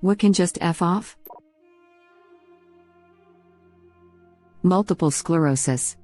What can just F off? Multiple sclerosis.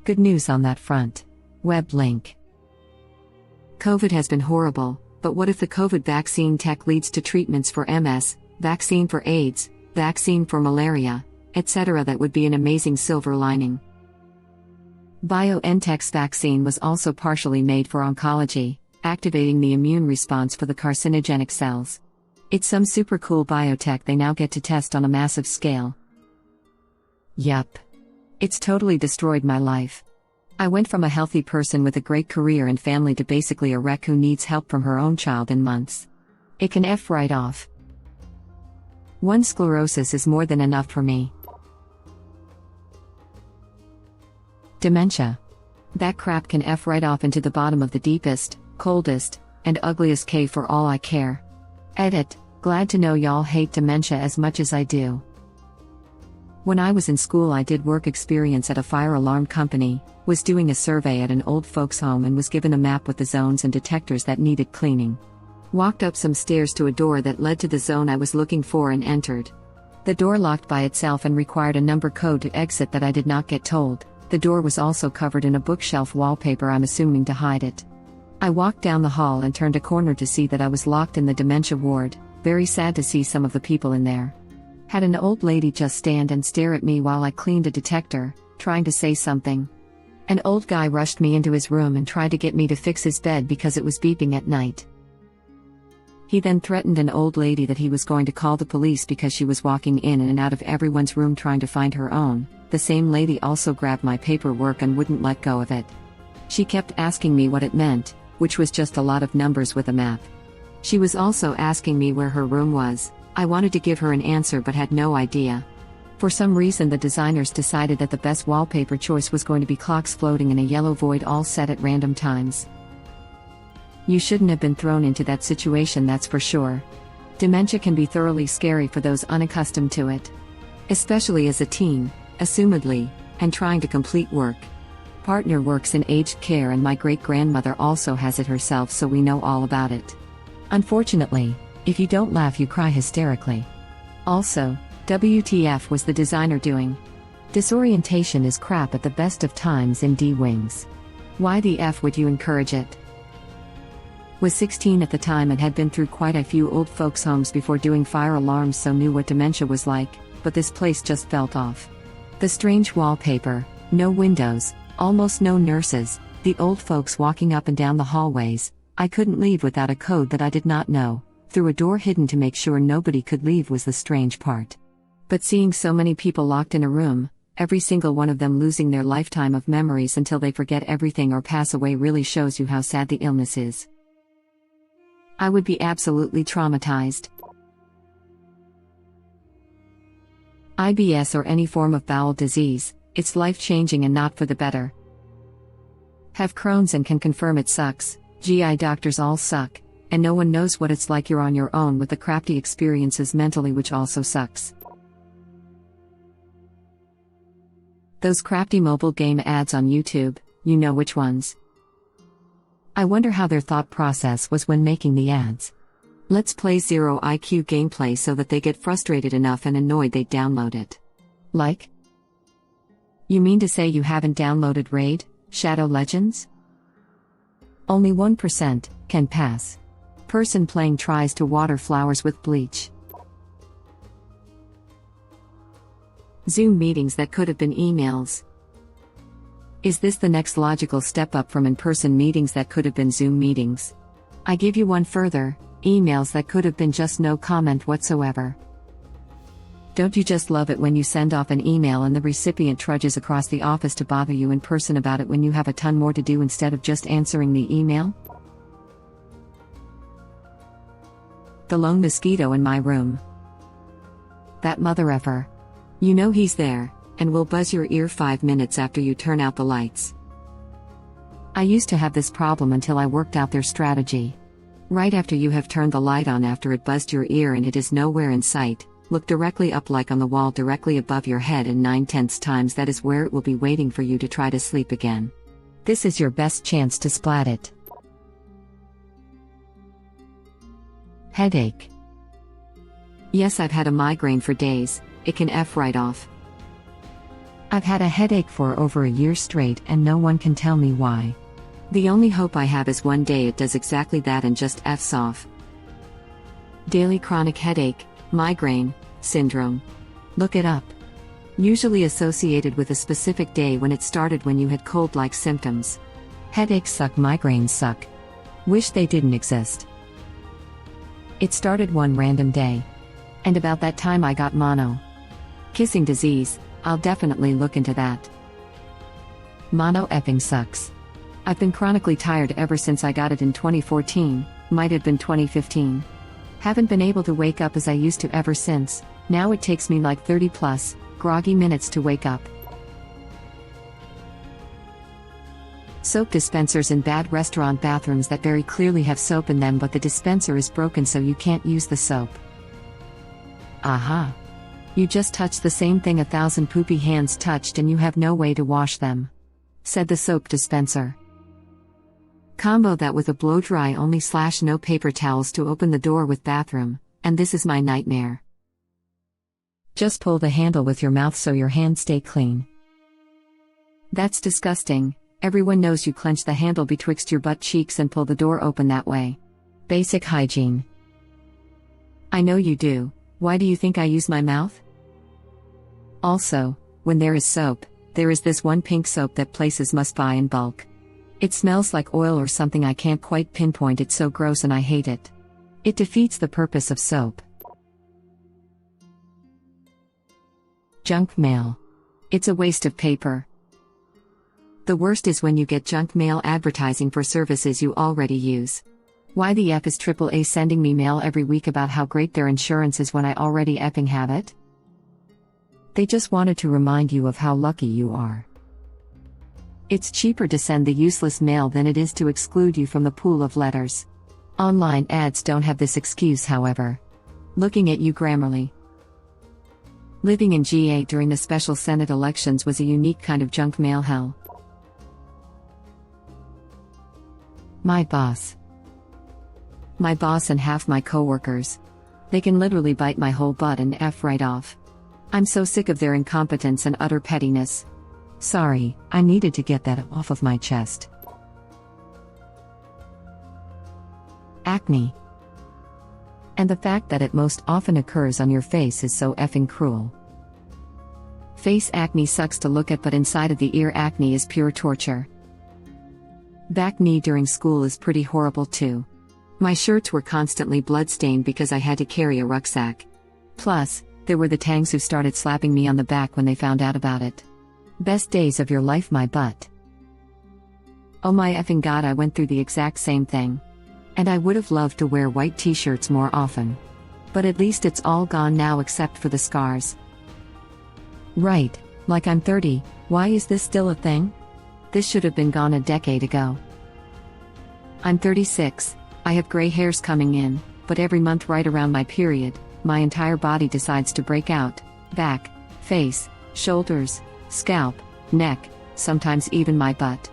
Good news on that front. Web link. COVID has been horrible, but what if the COVID vaccine tech leads to treatments for MS, vaccine for AIDS, vaccine for malaria, etc.? That would be an amazing silver lining. BioNTech's vaccine was also partially made for oncology, activating the immune response for the carcinogenic cells. It's some super cool biotech they now get to test on a massive scale. Yup. It's totally destroyed my life. I went from a healthy person with a great career and family to basically a wreck who needs help from her own child in months. It can F right off. One sclerosis is more than enough for me. Dementia. That crap can F right off into the bottom of the deepest, coldest, and ugliest cave for all I care. Edit. Glad to know y'all hate dementia as much as I do. When I was in school, I did work experience at a fire alarm company, was doing a survey at an old folks' home, and was given a map with the zones and detectors that needed cleaning. Walked up some stairs to a door that led to the zone I was looking for and entered. The door locked by itself and required a number code to exit that I did not get told. The door was also covered in a bookshelf wallpaper, I'm assuming to hide it. I walked down the hall and turned a corner to see that I was locked in the dementia ward. Very sad to see some of the people in there. Had an old lady just stand and stare at me while I cleaned a detector, trying to say something. An old guy rushed me into his room and tried to get me to fix his bed because it was beeping at night. He then threatened an old lady that he was going to call the police because she was walking in and out of everyone's room trying to find her own. The same lady also grabbed my paperwork and wouldn't let go of it. She kept asking me what it meant, which was just a lot of numbers with a map. She was also asking me where her room was. I wanted to give her an answer but had no idea. For some reason, the designers decided that the best wallpaper choice was going to be clocks floating in a yellow void all set at random times. You shouldn't have been thrown into that situation, that's for sure. Dementia can be thoroughly scary for those unaccustomed to it. Especially as a teen, assumedly, and trying to complete work. Partner works in aged care and my great-grandmother also has it herself, so we know all about it. Unfortunately, if you don't laugh you cry hysterically. Also, WTF was the designer doing? Disorientation is crap at the best of times in D-Wings. Why the F would you encourage it? Was 16 at the time and had been through quite a few old folks' homes before doing fire alarms, so knew what dementia was like, but this place just felt off. The strange wallpaper, no windows, almost no nurses, the old folks walking up and down the hallways. I couldn't leave without a code that I did not know. Through a door hidden to make sure nobody could leave was the strange part. But seeing so many people locked in a room, every single one of them losing their lifetime of memories until they forget everything or pass away, really shows you how sad the illness is. I would be absolutely traumatized. IBS or any form of bowel disease, it's life-changing and not for the better. Have Crohn's and can confirm it sucks. GI doctors all suck, and no one knows what it's like. You're on your own with the crappy experiences mentally, which also sucks. Those crappy mobile game ads on YouTube, you know which ones. I wonder how their thought process was when making the ads. Let's play zero IQ gameplay so that they get frustrated enough and annoyed they download it. Like? You mean to say you haven't downloaded Raid, Shadow Legends? Only 1% can pass. Person playing tries to water flowers with bleach. Zoom meetings that could have been emails. Is this the next logical step up from in-person meetings that could have been Zoom meetings? I give you one further, emails that could have been just no comment whatsoever. Don't you just love it when you send off an email and the recipient trudges across the office to bother you in person about it when you have a ton more to do instead of just answering the email? The lone mosquito in my room. That mother effer. You know he's there, and will buzz your ear 5 minutes after you turn out the lights. I used to have this problem until I worked out their strategy. Right after you have turned the light on, after it buzzed your ear and it is nowhere in sight, look directly up, like on the wall directly above your head, and 9/10 times that is where it will be waiting for you to try to sleep again. This is your best chance to splat it. Headache. Yes, I've had a migraine for days, it can F right off. I've had a headache for over a year straight and no one can tell me why. The only hope I have is one day it does exactly that and just F's off. Daily chronic headache, migraine, syndrome. Look it up. Usually associated with a specific day when it started when you had cold-like symptoms. Headaches suck, migraines suck. Wish they didn't exist. It started one random day. And about that time I got mono. Kissing disease, I'll definitely look into that. Mono effing sucks. I've been chronically tired ever since I got it in 2014, might have been 2015. Haven't been able to wake up as I used to ever since, now it takes me like 30 plus, groggy minutes to wake up. Soap dispensers in bad restaurant bathrooms that very clearly have soap in them but the dispenser is broken so you can't use the soap. Aha. You just touched the same thing 1,000 poopy hands touched and you have no way to wash them. Said the soap dispenser. Combo that with a blow-dry only / no paper towels to open the door with bathroom, and this is my nightmare. Just pull the handle with your mouth so your hands stay clean. That's disgusting, everyone knows you clench the handle betwixt your butt cheeks and pull the door open that way. Basic hygiene. I know you do, why do you think I use my mouth? Also, when there is soap, there is this one pink soap that places must buy in bulk. It smells like oil or something, I can't quite pinpoint, it's so gross and I hate it. It defeats the purpose of soap. Junk mail. It's a waste of paper. The worst is when you get junk mail advertising for services you already use. Why the F is AAA sending me mail every week about how great their insurance is when I already effing have it? They just wanted to remind you of how lucky you are. It's cheaper to send the useless mail than it is to exclude you from the pool of letters. Online ads don't have this excuse, however. Looking at you, Grammarly. Living in GA during the special Senate elections was a unique kind of junk mail hell. My boss. My boss and half my coworkers. They can literally bite my whole butt and F right off. I'm so sick of their incompetence and utter pettiness. Sorry, I needed to get that off of my chest. Acne. And the fact that it most often occurs on your face is so effing cruel. Face acne sucks to look at, but inside of the ear acne is pure torture. Back knee during school is pretty horrible too. My shirts were constantly bloodstained because I had to carry a rucksack. Plus, there were the tangs who started slapping me on the back when they found out about it. Best days of your life, my butt. Oh my effing god, I went through the exact same thing. And I would have loved to wear white t-shirts more often. But at least it's all gone now except for the scars. Right, like I'm 30, why is this still a thing? This should have been gone a decade ago. I'm 36, I have gray hairs coming in, but every month right around my period, my entire body decides to break out, back, face, shoulders, scalp, neck, sometimes even my butt.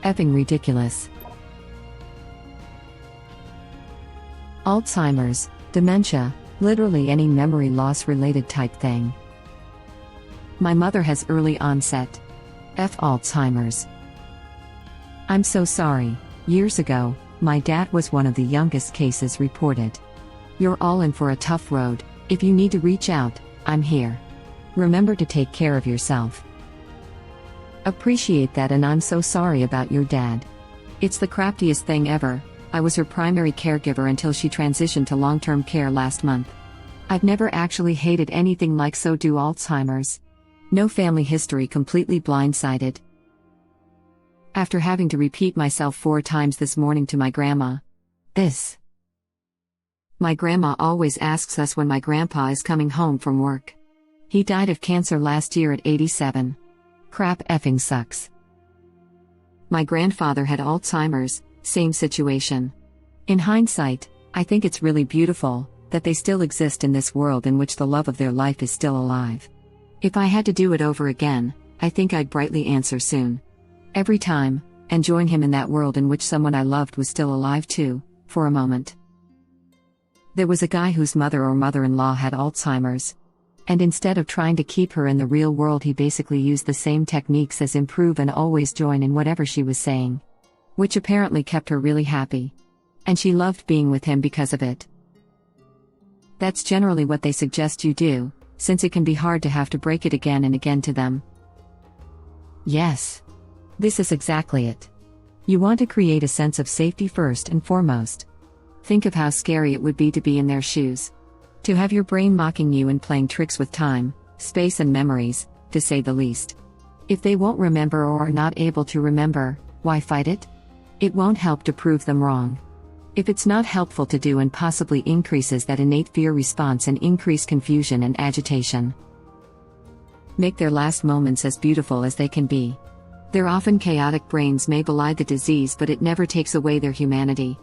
Effing ridiculous. Alzheimer's, dementia, literally any memory loss related type thing. My mother has early onset. F Alzheimer's. I'm so sorry, years ago, my dad was one of the youngest cases reported. You're all in for a tough road, if you need to reach out, I'm here. Remember to take care of yourself. Appreciate that, and I'm so sorry about your dad. It's the crappiest thing ever. I was her primary caregiver until she transitioned to long-term care last month. I've never actually hated anything like so do Alzheimer's. No family history, completely blindsided. After having to repeat myself 4 times this morning to my grandma. My grandma always asks us when my grandpa is coming home from work. He died of cancer last year at 87. Crap effing sucks. My grandfather had Alzheimer's, same situation. In hindsight, I think it's really beautiful that they still exist in this world in which the love of their life is still alive. If I had to do it over again, I think I'd brightly answer soon. Every time, and join him in that world in which someone I loved was still alive too, for a moment. There was a guy whose mother or mother-in-law had Alzheimer's. And instead of trying to keep her in the real world, he basically used the same techniques as improve and always join in whatever she was saying. Which apparently kept her really happy. And she loved being with him because of it. That's generally what they suggest you do, since it can be hard to have to break it again and again to them. Yes. This is exactly it. You want to create a sense of safety first and foremost. Think of how scary it would be to be in their shoes. To have your brain mocking you and playing tricks with time, space and memories, to say the least. If they won't remember or are not able to remember, why fight it? It won't help to prove them wrong. If it's not helpful to do and possibly increases that innate fear response and increase confusion and agitation. Make their last moments as beautiful as they can be. Their often chaotic brains may belie the disease, but it never takes away their humanity.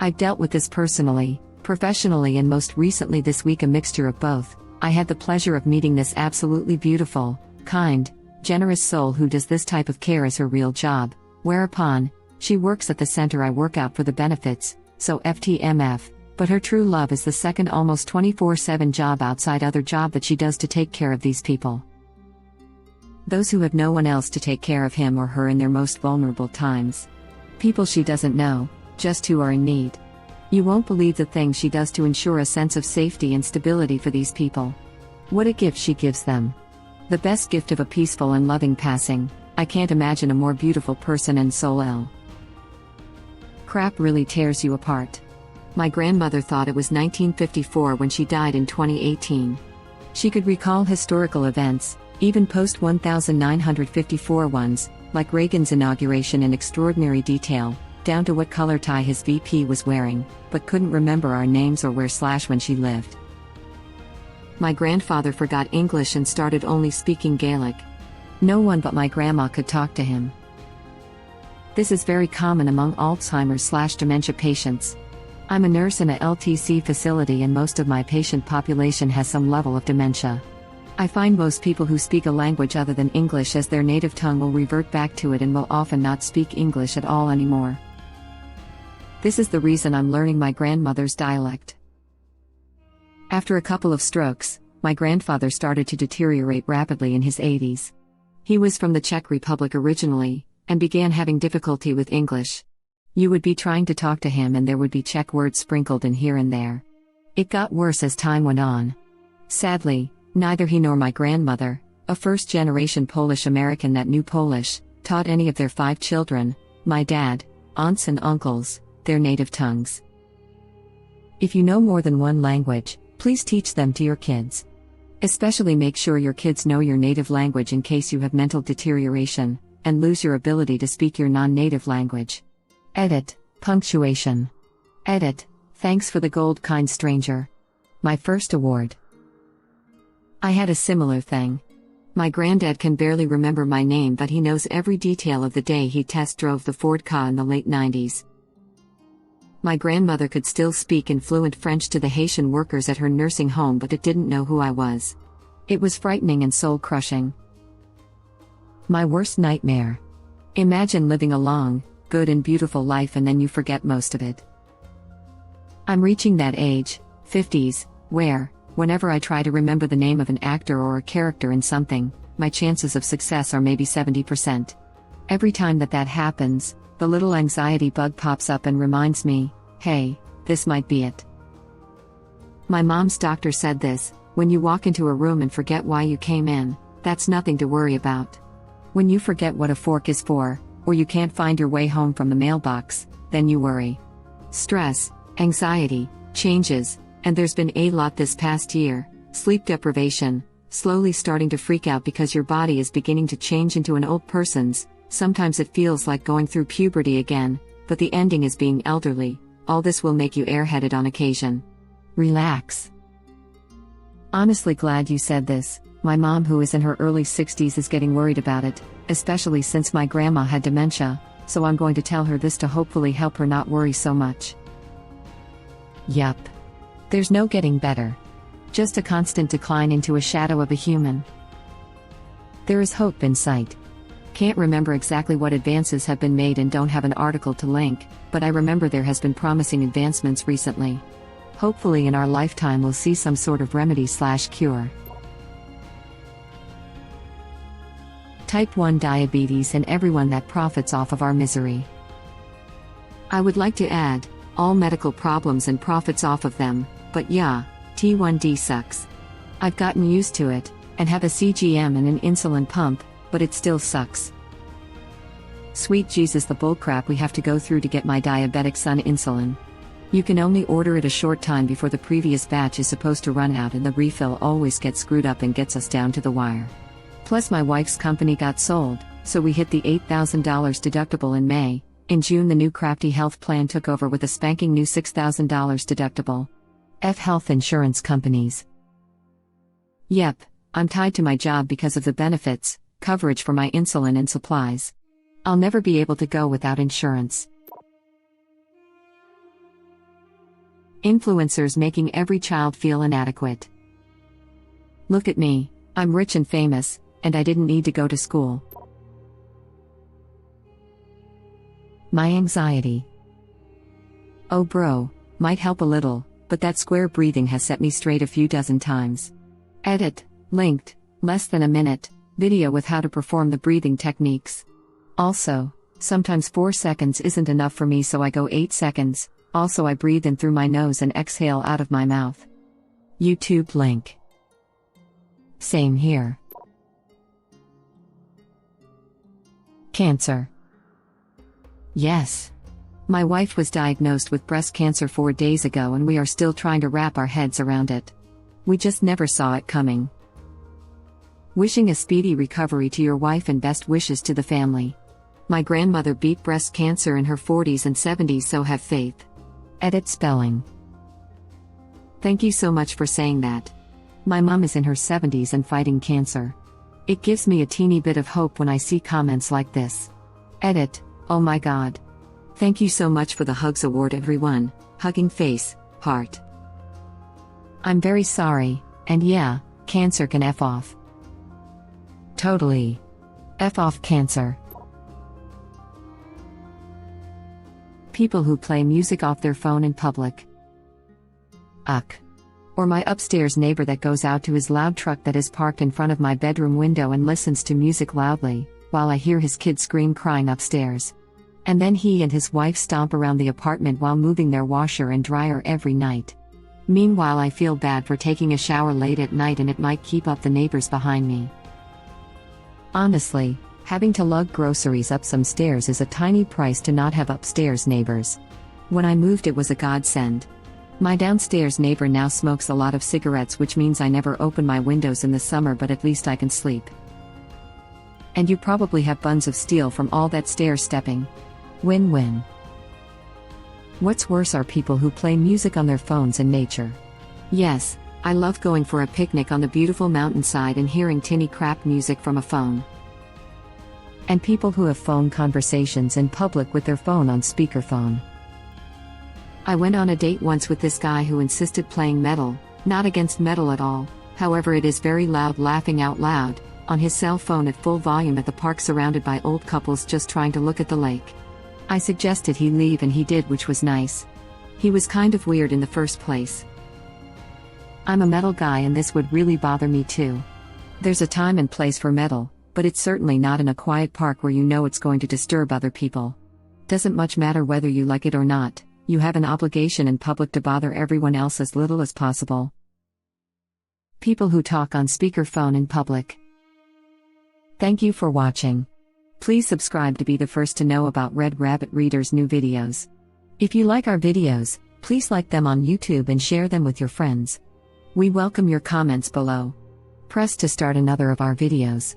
I've dealt with this personally, professionally, and most recently this week a mixture of both. I had the pleasure of meeting this absolutely beautiful, kind, generous soul who does this type of care as her real job, whereupon, she works at the center I work out for the benefits, so FTMF, but her true love is the second almost 24/7 job outside other job that she does to take care of these people. Those who have no one else to take care of him or her in their most vulnerable times. People she doesn't know, just who are in need. You won't believe the things she does to ensure a sense of safety and stability for these people. What a gift she gives them. The best gift of a peaceful and loving passing. I can't imagine a more beautiful person and soul. Crap really tears you apart. My grandmother thought it was 1954 when she died in 2018. She could recall historical events, even post-1954 ones, like Reagan's inauguration in extraordinary detail, down to what color tie his VP was wearing, but couldn't remember our names or where / when she lived. My grandfather forgot English and started only speaking Gaelic. No one but my grandma could talk to him. This is very common among Alzheimer's / dementia patients. I'm a nurse in a LTC facility and most of my patient population has some level of dementia. I find most people who speak a language other than English as their native tongue will revert back to it and will often not speak English at all anymore. This is the reason I'm learning my grandmother's dialect. After a couple of strokes, my grandfather started to deteriorate rapidly in his 80s. He was from the Czech Republic originally, and began having difficulty with English. You would be trying to talk to him and there would be Czech words sprinkled in here and there. It got worse as time went on. Sadly, neither he nor my grandmother, a first-generation Polish American that knew Polish, taught any of their 5 children, my dad, aunts and uncles, their native tongues. If you know more than one language, please teach them to your kids. Especially make sure your kids know your native language in case you have mental deterioration, and lose your ability to speak your non-native language. Edit, punctuation. Edit, thanks for the gold, kind stranger. My first award. I had a similar thing. My granddad can barely remember my name, but he knows every detail of the day he test drove the Ford Ka in the late 90s. My grandmother could still speak in fluent French to the Haitian workers at her nursing home, but it didn't know who I was. It was frightening and soul-crushing. My worst nightmare. Imagine living a long, good and beautiful life and then you forget most of it. I'm reaching that age, 50s, where, whenever I try to remember the name of an actor or a character in something, my chances of success are maybe 70%. Every time that happens, the little anxiety bug pops up and reminds me, hey, this might be it. My mom's doctor said this: when you walk into a room and forget why you came in, that's nothing to worry about. When you forget what a fork is for, or you can't find your way home from the mailbox, then you worry. Stress, anxiety, changes, and there's been a lot this past year, sleep deprivation, slowly starting to freak out because your body is beginning to change into an old person's. Sometimes it feels like going through puberty again, but the ending is being elderly. All this will make you airheaded on occasion. Relax. Honestly glad you said this. My mom, who is in her early 60s, is getting worried about it, especially since my grandma had dementia, so I'm going to tell her this to hopefully help her not worry so much. Yup. There's no getting better. Just a constant decline into a shadow of a human. There is hope in sight. Can't remember exactly what advances have been made and don't have an article to link, but I remember there has been promising advancements recently. Hopefully in our lifetime we'll see some sort of remedy/cure. Type 1 diabetes and everyone that profits off of our misery. I would like to add, all medical problems and profits off of them, but yeah, T1D sucks. I've gotten used to it, and have a CGM and an insulin pump, but it still sucks. Sweet Jesus, the bullcrap we have to go through to get my diabetic son insulin. You can only order it a short time before the previous batch is supposed to run out, and the refill always gets screwed up and gets us down to the wire. Plus my wife's company got sold, so we hit the $8,000 deductible in May. In June the new crafty health plan took over with a spanking new $6,000 deductible. F health insurance companies. Yep, I'm tied to my job because of the benefits, coverage for my insulin and supplies. I'll never be able to go without insurance. Influencers making every child feel inadequate. Look at me, I'm rich and famous, and I didn't need to go to school. My anxiety. Oh bro, might help a little, but that square breathing has set me straight a few dozen times. Edit, linked, less than a minute, video with how to perform the breathing techniques. Also, sometimes 4 seconds isn't enough for me, so I go 8 seconds, also I breathe in through my nose and exhale out of my mouth. YouTube link. Same here. Cancer. Yes. My wife was diagnosed with breast cancer 4 days ago, and we are still trying to wrap our heads around it. We just never saw it coming. Wishing a speedy recovery to your wife and best wishes to the family. My grandmother beat breast cancer in her 40s and 70s, so have faith. Edit spelling. Thank you so much for saying that. My mom is in her 70s and fighting cancer. It gives me a teeny bit of hope when I see comments like this. Edit, oh my god. Thank you so much for the hugs award, everyone. Hugging face, heart. I'm very sorry, and yeah, cancer can F off. Totally. F off cancer. People who play music off their phone in public. Uck. Or my upstairs neighbor that goes out to his loud truck that is parked in front of my bedroom window and listens to music loudly, while I hear his kid scream crying upstairs. And then he and his wife stomp around the apartment while moving their washer and dryer every night. Meanwhile, I feel bad for taking a shower late at night, and it might keep up the neighbors behind me. Honestly, having to lug groceries up some stairs is a tiny price to not have upstairs neighbors. When I moved, it was a godsend. My downstairs neighbor now smokes a lot of cigarettes, which means I never open my windows in the summer, but at least I can sleep. And you probably have buns of steel from all that stair stepping. Win-win. What's worse are people who play music on their phones in nature. Yes, I love going for a picnic on the beautiful mountainside and hearing tinny crap music from a phone. And people who have phone conversations in public with their phone on speakerphone. I went on a date once with this guy who insisted playing metal, not against metal at all, however it is very loud, laughing out loud, on his cell phone at full volume at the park surrounded by old couples just trying to look at the lake. I suggested he leave and he did, which was nice. He was kind of weird in the first place. I'm a metal guy and this would really bother me too. There's a time and place for metal, but it's certainly not in a quiet park where you know it's going to disturb other people. Doesn't much matter whether you like it or not, you have an obligation in public to bother everyone else as little as possible. People who talk on speakerphone in public. Thank you for watching. Please subscribe to be the first to know about Red Rabbit Reader's new videos. If you like our videos, please like them on YouTube and share them with your friends. We welcome your comments below. Press to start another of our videos.